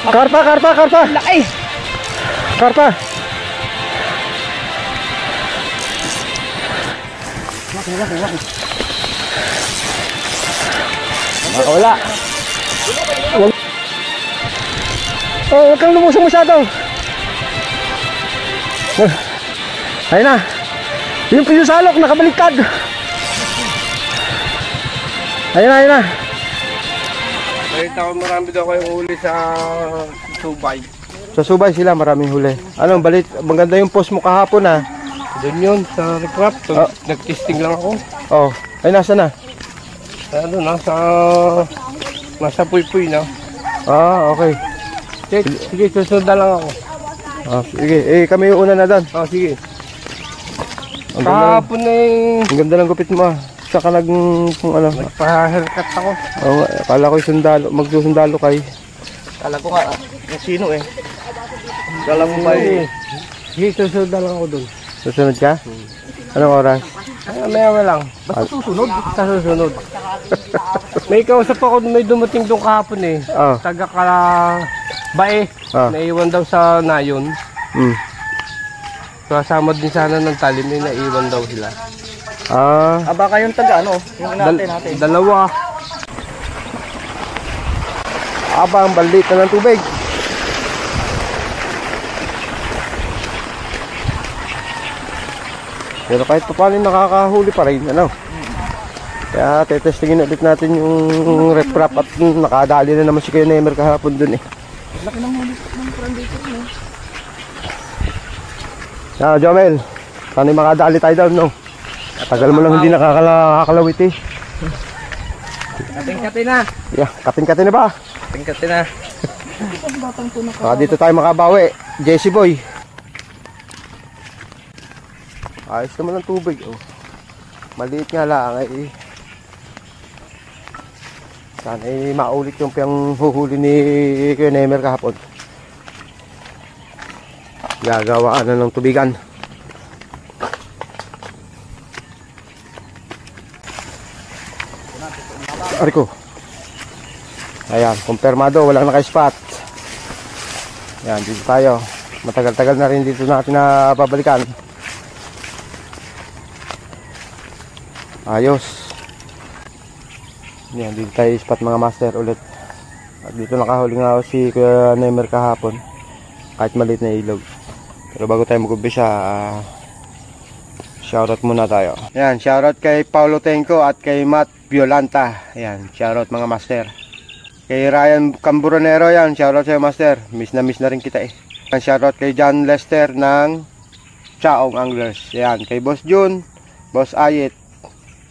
Karpa, karpa, karpa. Laki. Karpa. Laki. Makawala. Oh, huwag kang lumusong masyado. Ayun na. Yung pinusalok, nakabaliktad. Ayun na. Nakita ko marami daw kayong huli sa Subay. Sa Subay sila, maraming huli. Ano, maganda yung post mo kahapon ha. Doon yun, sa recrap. Oh. Nag-testing lang ako. Oh, ay nasa na? Ano, nasa puy-puy na. Ah, okay. Sige, susundan lang ako. Ah, sige, kami yung una na doon. Oh, sige. Ang ganda, Kahapon na ang ganda ng gupit mo ah. Saka kung ano. nagpa-haircut ako. Oh, akala ko yung sundalo, magsusundalo kay. Kala ko nga, sino eh. Kala mo ba eh. Sige, susundan lang ako doon. Susunod ka? Anong oras? Ay, maya lang. Basta susunod. Basta susunod. May kausap ako, may dumating doon kahapon eh. Oh. Taga Bae. Ah. Naiwan daw sa Nayon. Mm. Kasama din sana ng talim, may naiwan daw sila. Ah, Baka yung taga ano, yung natin. Dalawa. ang balit na ng tubig. Pero kahit pa paano nakakahuli pa rin, ano? Kaya tetestingin ulit natin yung reprap at nakadali na naman si Kuya Nemer kahapon dun eh. Laki ng huli ng friend dito. Jomel, sana makadali tayo doon, no? Tagal mo lang hindi nakakalawit eh. Kating-kati na. Yeah, kating-kating na ba? Kating-kati na. Dito tayo makabawi, Jesse Boy. Ayos naman ang tubig, oh. Maliit nga lang eh. Sana maulit yung huhuli ni Kuya Nemer kahapon. Gagawaan na ng tubigan. Ariko. Ayan, kumpirmado, walang naka-spot. Ayan, dito tayo. Matagal-tagal na rin dito natin na babalikan. Ayos. Yan, dito tayo spot mga master ulit. At dito nakahuli nga si Kuya Nemer kahapon. Kahit maliit na ilog. Pero bago tayo mag-umpisa, shoutout muna tayo. Yan, shoutout kay Paulo Tenco at kay Matt Violanta. Yan, shoutout mga master. Kay Ryan Camburonero, yan, shoutout sa'yo master. Miss na rin kita eh. Yan, shoutout kay John Lester ng Chaong Anglers. Yan, kay Boss June, Boss Ayit.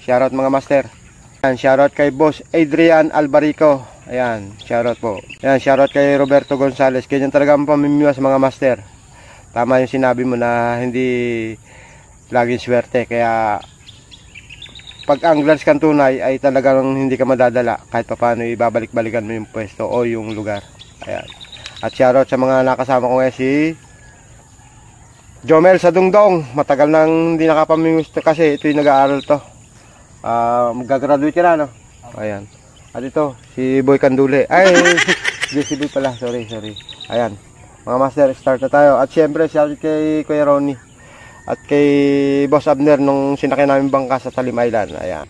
Shoutout mga master. Yan, shoutout kay Boss Adrian Albarico. Ayan, shoutout po. Yan, shoutout kay Roberto Gonzales. Ganyan talaga ang pamimiwas mga master. Tama yung sinabi mo na hindi laging swerte. Kaya pag anglers kang tunay ay talagang hindi ka madadala. Kahit paano ibabalik-balikan mo yung pwesto o yung lugar. Ayan. At shoutout sa mga nakasama ko ngayon si Jomel sa Dungdong. Matagal nang hindi nakapamimiwas kasi ito yung nag-aaral to. Magagraduate ka na, no? Ayan. At ito, si Boy Candule. Ay, si Boy pala. Sorry. Ayan. Mga master, start na tayo. At syempre, shout kay Kuya Ronnie. At kay Boss Abner nung sinakyan namin bangka sa Talim Island. Ayan.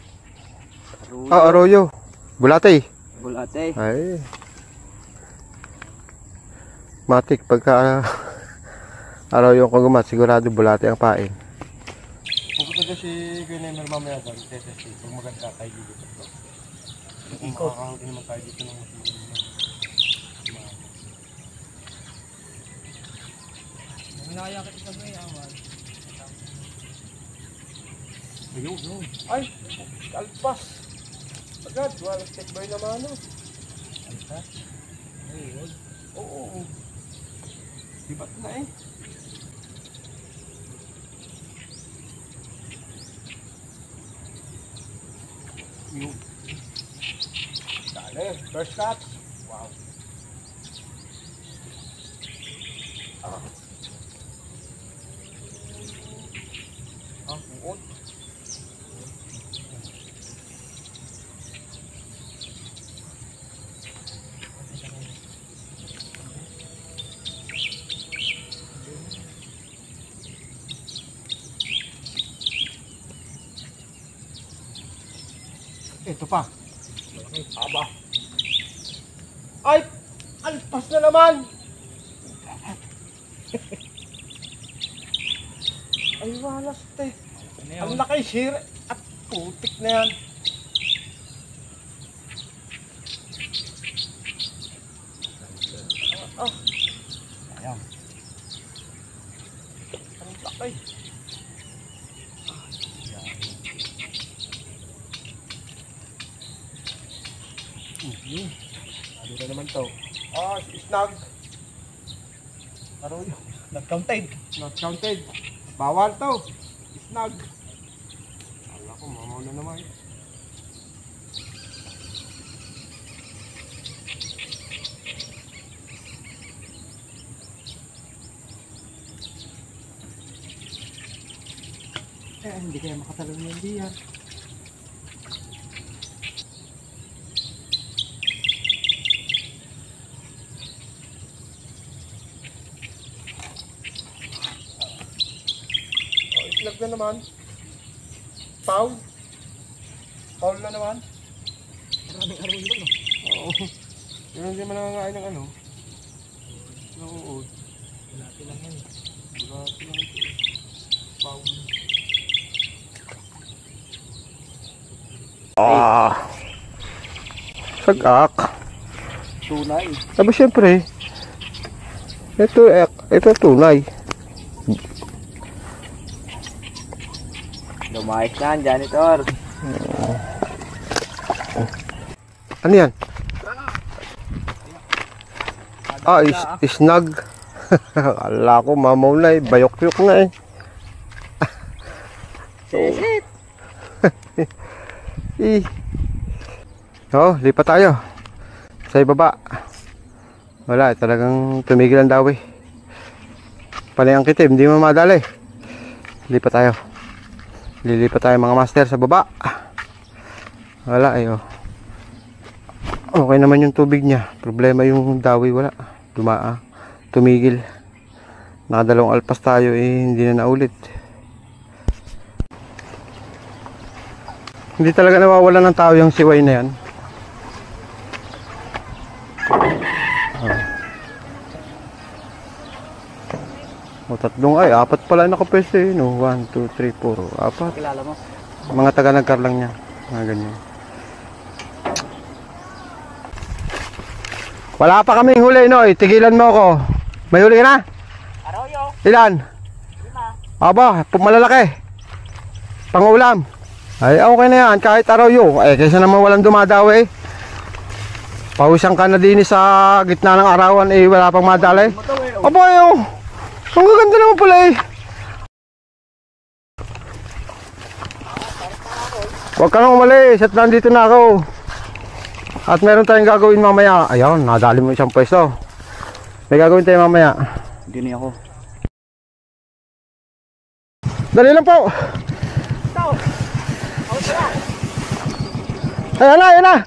Arroyo. Bulate. Ay. Matik, pagka Arroyo kung gumat, sigurado bulate ang pain. Pupunta si Kuya Nemer mamaya doon. Tetesting. Kung maganda tayo dito. Kung makakahuli naman tayo dito ng ay, kalpas. Agad, walang stick boy naman ano. Kalpas? Oo. Dibat na eh. Dali, first catch. Wow. Buot. pa. Aba. Ay! Alpas na naman! Ay, walas, te. Ang laki, share. At putik na yan. Ayan. Ang laki. Ano na naman to? Snag. Aroy. Not counted. Not counted. Bawal to. Snag. Ala ko, mamaw na naman. Hindi kaya makatalon yung diyan. Snag na naman. Foul. Foul na naman. Maraming araw yun, no? Oo. Pero hindi man nangangain ng ano. Ng uod. Malaki lang yan. Malaki lang ito. Foul. Sagak. Tunay. Aba syempre. Ito tunay. Lumayas na, janitor. Ano yan? Snag. Akala ko mamaw na eh. Bayok-yok na eh. Sisit. Lipat tayo. Sa ibaba. Wala, talagang tumigil ang dawi. Panay ang kitim, hindi mo madali. Lipat tayo. Lilipat tayo mga master sa baba. Wala okay naman yung tubig niya. Problema yung dawi, wala. Tumigil. Nakadalawang alpas tayo hindi na naulit. Hindi talaga nawawala ng tao yung siway na yan. Apat pala nakapwesto eh. 1, 2, 3, 4, 4. Kilala mo? Mga taga nagkarlang niya. Mga ganyan. Wala pa kaming huli, Noy. Tigilan mo ako. May huli ka na? Arroyo. Ilan? 5. Aba, malalaki. Pangulam. Ay, okay na yan. Kahit arroyo. Kaysa naman walang dumadawi. Pawisang ka na din sa gitna ng arawan wala pang madali. Aba, ang gaganda naman pala Huwag ka nang umalis at nandito na ako. At meron tayong gagawin mamaya. Ayun, nadali mo isang pwesto. May gagawin tayo mamaya. Hindi niya ako. Dali lang po. Ayan na.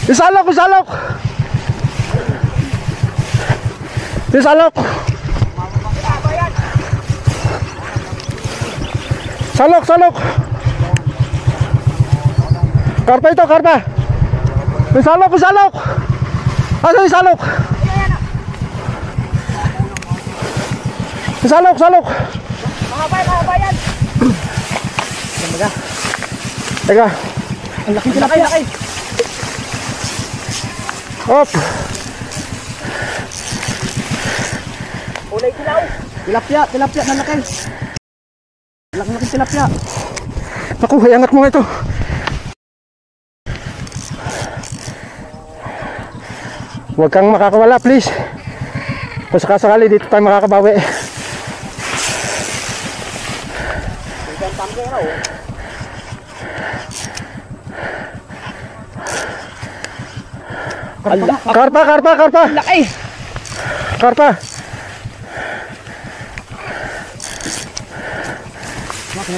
Isalok. Salok. Karpa ito. Isalok. Ano isalok? Isalok. Mahaba yan. Teka. Ang laki. Hop. Ulay kilaw. Tilapia na laki. Laki tilapia. Naku, iangat mo ito. Huwag kang makakawala, please. Kung sakasakali dito tayo makakabawi. Karpa. Laki. Karpa. Waki.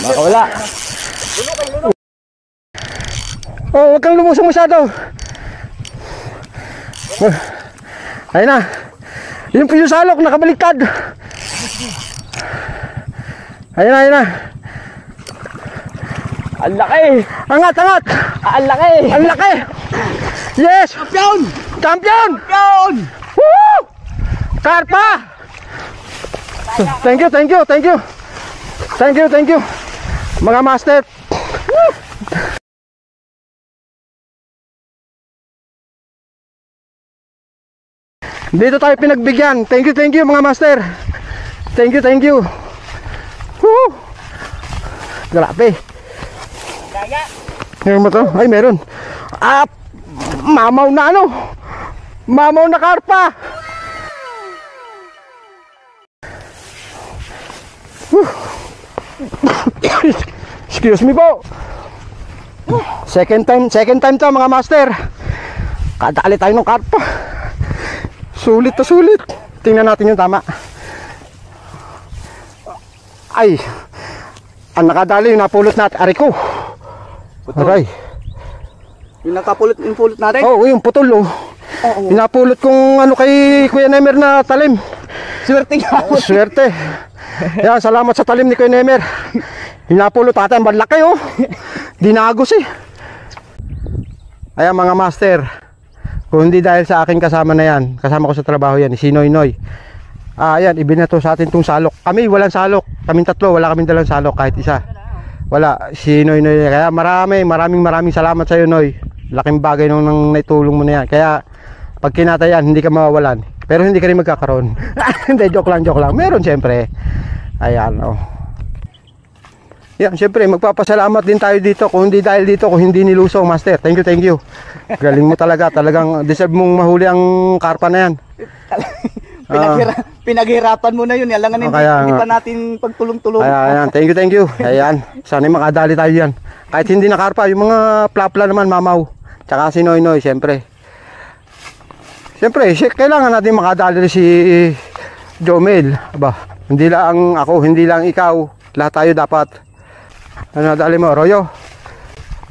Makakawala. Huwag kang lumusong masyado. Ayun na. Yung salok nakabaliktad. Ayan na, ayan na. Ang laki! Angat, angat! Ang laki! Ang laki! Yes! Champion! Champion! Champion! Woo! Karpa! Thank you, thank you, thank you. Thank you, thank you. Mga master. Woo! Dito tayo pinagbigyan. Thank you mga master. Thank you, thank you. Woo! Grabe. Kaya! Meron ba to? Ay, meron. Ah, mamaw na ano? Mamaw na karpa. Excuse me po. Second time to mga master. Kadali tayo ng karpa. Sulit to sulit. Tingnan natin yung tama. Ay, ang nakadali yung napulot natin. Ariko. Aray. Yung nakapulot natin? Oh, yung putol oh. Oo. Pinapulot kong ano kay Kuya Nemer na talim. Swerte ka. Swerte. Yan, salamat sa talim ni Kuya Nemer. Pinapulot natin, ang laki oh. Dinagos eh. Ayan mga master. Kung hindi dahil sa aking kasama na yan, kasama ko sa trabaho yan, si Noy. Ayan, ibinato sa atin tong salok. Kami walang salok. Kaming tatlo, wala kaming dalang salok kahit isa. Wala, si Noy. Kaya maraming salamat sa iyo, Noy. Laking bagay nung naitulong mo na yan. Kaya pag kinatayan, hindi ka mawawalan. Pero hindi ka rin magkakaroon. Hindi, joke lang. Meron siyempre. Ayan, oh. Yan, siyempre, magpapasalamat din tayo dito. Kung hindi dahil dito, kung hindi nilusong, master. Thank you. Galing mo talaga. Talagang deserve mong mahuli ang karpa na yan. Pinaghirapan mo na yun. Alangan hindi pa natin pagtulong-tulong. Ayan, thank you. Ayan, sana makadali tayo yan. Kahit hindi na karpa, yung mga plapla naman, mamaw. Tsaka si Noy, siyempre. Siyempre, kailangan natin makadali si Jomel. Aba, hindi lang ako, hindi lang ikaw. Lahat tayo dapat. Ano dali mo, Royo?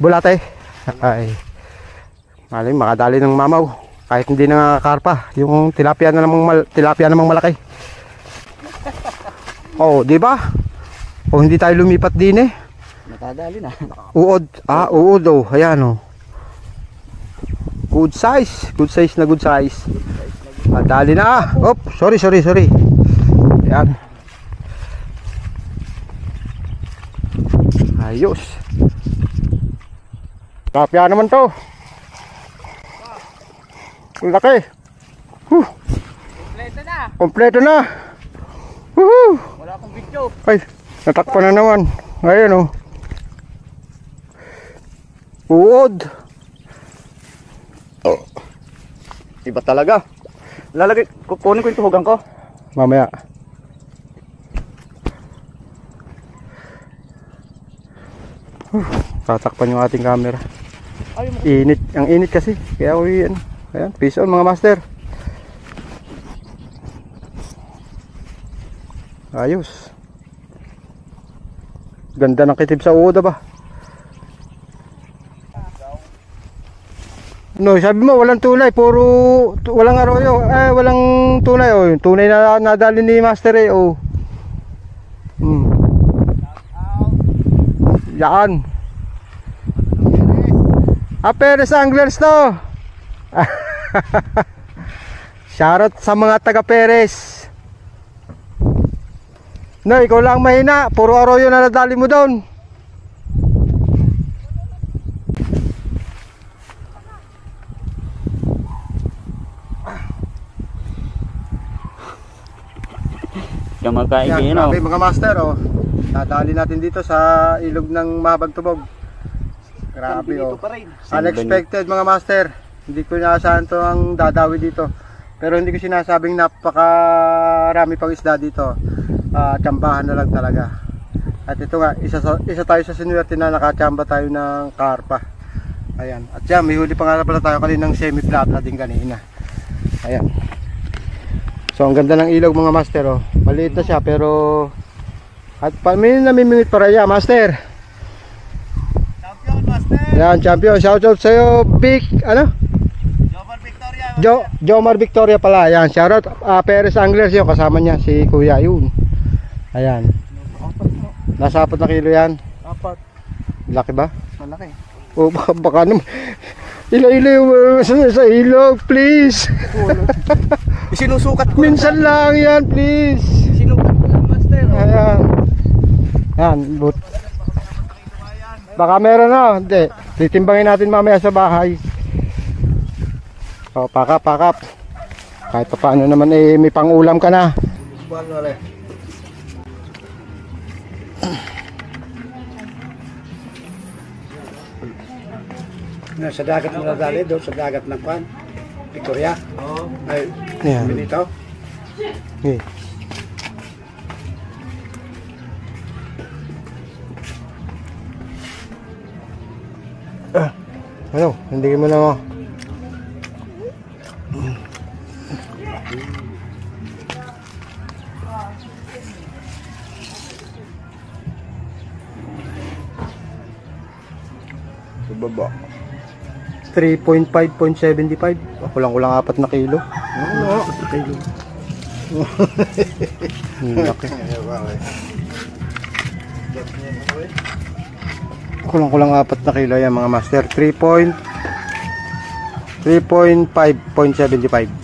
Bulate? Ay, maling makadali ng mamaw. Kahit hindi na karpa, yung tilapia namang malaki. Oh, di ba? O hindi tayo lumipat din eh. Nakadali na. Uod. Uod oh. Ayan oh. Good size. Good size. Dali na. Oh, sorry. Ayan. Ayos. Tilapia naman to. Laki. Kompleto na. Woohoo. Wala akong video. Ay, natakpan na naman. Ayun oh. Uod. Oh. Iba talaga. Kukunin ko yung tuhugan ko. Mamaya. Tatakpan yung ating camera. Init, ang init kasi. Kaya ako yan. Ayan, peace on mga master. Ayos. Ganda ng kitib sa uod ba? No, sabi mo walang tunay, walang arroyo, walang tunay oh. Yung tunay na nadali ni master eh oh. Yan. Perez Anglers to. Shoutout sa mga taga Perez. No, ikaw lang mahina. Puro arroyo na nadali mo doon. Yung magkaigin Grabe mga master oh. Nadali natin dito sa ilog ng Mahabang Tubog. Grabe oh. Unexpected mga master. Hindi ko inaasahan to ang dadawi dito. Pero hindi ko sinasabing napakarami pang isda dito. Tsambahan na lang talaga. At ito nga, isa tayo sa sinuwerte na nakachamba tayo ng karpa. Ayan. At yan, may huli pa nga pala tayo kaninang semi-flat na din kanina. Ayan. So ang ganda ng ilog mga master oh. Maliit na siya pero at namimingit para ya master. Champion master. Yan champion. Shout out sa iyo Big ano? Jomar Victoria pala. Yan shout out Perez Anglers yun kasama niya si Kuya yun. Ayan. Nasa 4 na kilo yan. 4. Laki ba? Malaki. O baka naman. Ilaw sa ilog, please. Isinusukat ko. Minsan lang yan, please. Sinukat ko lang, master. Ayan. Yan, but. Baka meron na. Hindi. Titimbangin natin mamaya sa bahay. O, pakap. Kahit pa paano naman eh, may pang-ulam ka na. Buwan wala. Sa dagat mo nadali, doon sa dagat ng Kwan. Victoria. Oo. Ay, Ayan. dito. Okay. Ano? Hindi mo na mo. Sa baba. 3.5.75. Kulang-kulang 4 na kilo. Oo. Laki. Kulang-kulang 4 na kilo yan mga master. 3.5.75.